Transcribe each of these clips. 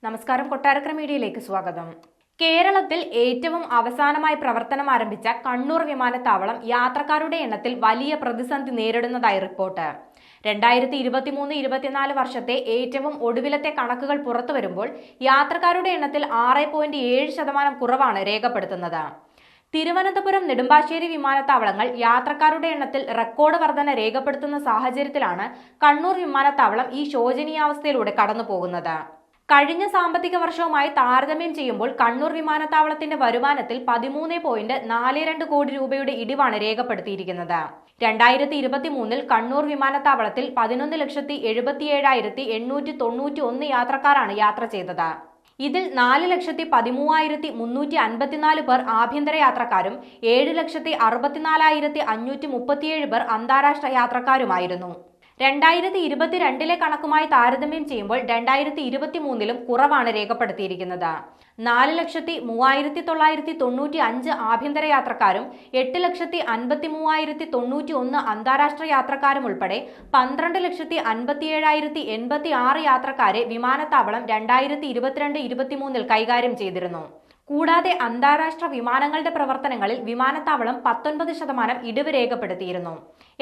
നമസ്കാരം, കൊട്ടാരക്കര മീഡിയയിലേക്ക് സ്വാഗതം. കേരളത്തിൽ ഏറ്റവും അവസാനമായി പ്രവർത്തനം ആരംഭിച്ച കണ്ണൂർ വിമാനത്താവളം യാത്രക്കാരുടെ എണ്ണത്തിൽ വലിയ പ്രതിസന്ധി നേരിടുന്നതായി റിപ്പോർട്ട്. 2023-24 വർഷത്തെ ഏറ്റവും ഒടുവിലത്തെ കണക്കുകൾ പുറത്തുവരുമ്പോൾ യാത്രക്കാരുടെ എണ്ണത്തിൽ 6.7% കുറവാണ് രേഖപ്പെടുത്തുന്നത്. തിരുവനന്തപുരം, നെടുമ്പാശ്ശേരി വിമാനത്താവളങ്ങൾ യാത്രക്കാരുടെ എണ്ണത്തിൽ റെക്കോർഡ് വർധന രേഖപ്പെടുത്തുന്ന സാഹചര്യത്തിലാണ് കണ്ണൂർ വിമാനത്താവളം ഈ ശോചനീയാവസ്ഥയിലൂടെ കടന്നുപോകുന്നത്. കഴിഞ്ഞ സാമ്പത്തിക വർഷവുമായി താരതമ്യം ചെയ്യുമ്പോൾ കണ്ണൂർ വിമാനത്താവളത്തിന്റെ വരുമാനത്തിൽ 13.42 കോടി രൂപയുടെ ഇടിവാണ് രേഖപ്പെടുത്തിയിരിക്കുന്നത്. 2023 കണ്ണൂർ വിമാനത്താവളത്തിൽ 11,77,891 യാത്രക്കാരാണ് യാത്ര ചെയ്തത്. ഇതിൽ 4,13,354 പേർ ആഭ്യന്തര യാത്രക്കാരും 7,64,537 പേർ അന്താരാഷ്ട്ര യാത്രക്കാരുമായിരുന്നു. 2022 കണക്കുമായി താരതമ്യം ചെയ്യുമ്പോൾ 2023 കുറവാണ് രേഖപ്പെടുത്തിയിരിക്കുന്നത്. 4,03,995 ആഭ്യന്തര യാത്രക്കാരും 8,53,091 അന്താരാഷ്ട്ര യാത്രക്കാരും ഉൾപ്പെടെ 12,57,086 യാത്രക്കാരെ വിമാനത്താവളം 2022-23 കൈകാര്യം ചെയ്തിരുന്നു. കൂടാതെ അന്താരാഷ്ട്ര വിമാനങ്ങളുടെ പ്രവർത്തനങ്ങളിൽ വിമാനത്താവളം 19% ഇടിവ് രേഖപ്പെടുത്തിയിരുന്നു.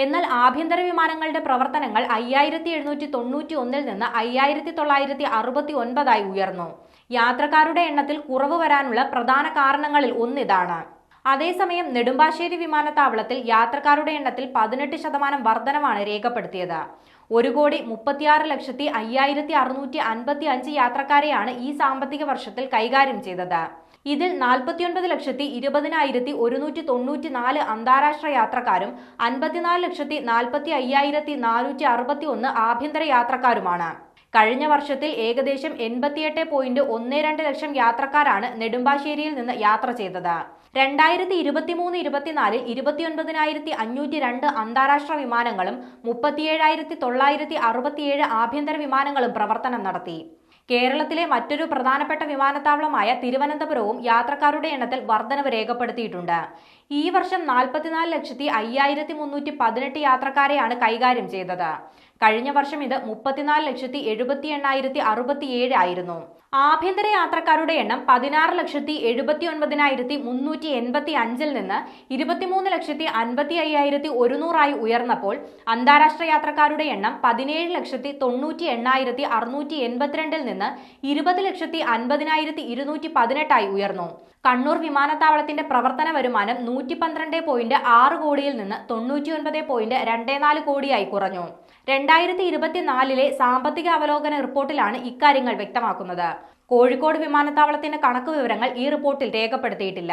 എന്നാൽ ആഭ്യന്തര വിമാനങ്ങളുടെ പ്രവർത്തനങ്ങൾ 5,791 നിന്ന് 5,969 ഉയർന്നു. യാത്രക്കാരുടെ എണ്ണത്തിൽ കുറവ് വരാനുള്ള പ്രധാന കാരണങ്ങളിൽ ഒന്നിതാണ്. അതേസമയം നെടുമ്പാശ്ശേരി വിമാനത്താവളത്തിൽ യാത്രക്കാരുടെ എണ്ണത്തിൽ 18% വർധനവാണ് രേഖപ്പെടുത്തിയത്. 1,36,5,655 യാത്രക്കാരെയാണ് ഈ സാമ്പത്തിക വർഷത്തിൽ കൈകാര്യം ചെയ്തത്. ഇതിൽ 49,20,194 അന്താരാഷ്ട്ര യാത്രക്കാരും 54,45,461 ആഭ്യന്തര യാത്രക്കാരുമാണ്. കഴിഞ്ഞ വർഷത്തിൽ ഏകദേശം 88.12 ലക്ഷം യാത്രക്കാരാണ് നെടുമ്പാശ്ശേരിയിൽ നിന്ന് യാത്ര ചെയ്തത്. 2023-24 29,502 അന്താരാഷ്ട്ര വിമാനങ്ങളും 37,967 ആഭ്യന്തര വിമാനങ്ങളും പ്രവർത്തനം നടത്തി. കേരളത്തിലെ മറ്റൊരു പ്രധാനപ്പെട്ട വിമാനത്താവളമായ തിരുവനന്തപുരവും യാത്രക്കാരുടെ എണ്ണത്തിൽ വർധനവ് രേഖപ്പെടുത്തിയിട്ടുണ്ട്. ഈ വർഷം 44,05,318 യാത്രക്കാരെയാണ് കൈകാര്യം ചെയ്തത്. കഴിഞ്ഞ വർഷം ഇത് 34,78,067 ആയിരുന്നു. ആഭ്യന്തര യാത്രക്കാരുടെ എണ്ണം 16,79,385 നിന്ന് 23,55,100 ഉയർന്നപ്പോൾ അന്താരാഷ്ട്ര യാത്രക്കാരുടെ എണ്ണം 17,90,8,682 നിന്ന് 20,50,218 ഉയർന്നു. കണ്ണൂർ വിമാനത്താവളത്തിന്റെ പ്രവർത്തന വരുമാനം 112.6 കോടിയിൽ നിന്ന് 99.24 കോടിയായി കുറഞ്ഞു. 2024 സാമ്പത്തിക അവലോകന റിപ്പോർട്ടിലാണ് ഇക്കാര്യങ്ങൾ വ്യക്തമാക്കുന്നത്. കോഴിക്കോട് വിമാനത്താവളത്തിന്റെ കണക്ക് വിവരങ്ങൾ ഈ റിപ്പോർട്ടിൽ രേഖപ്പെടുത്തിയിട്ടില്ല.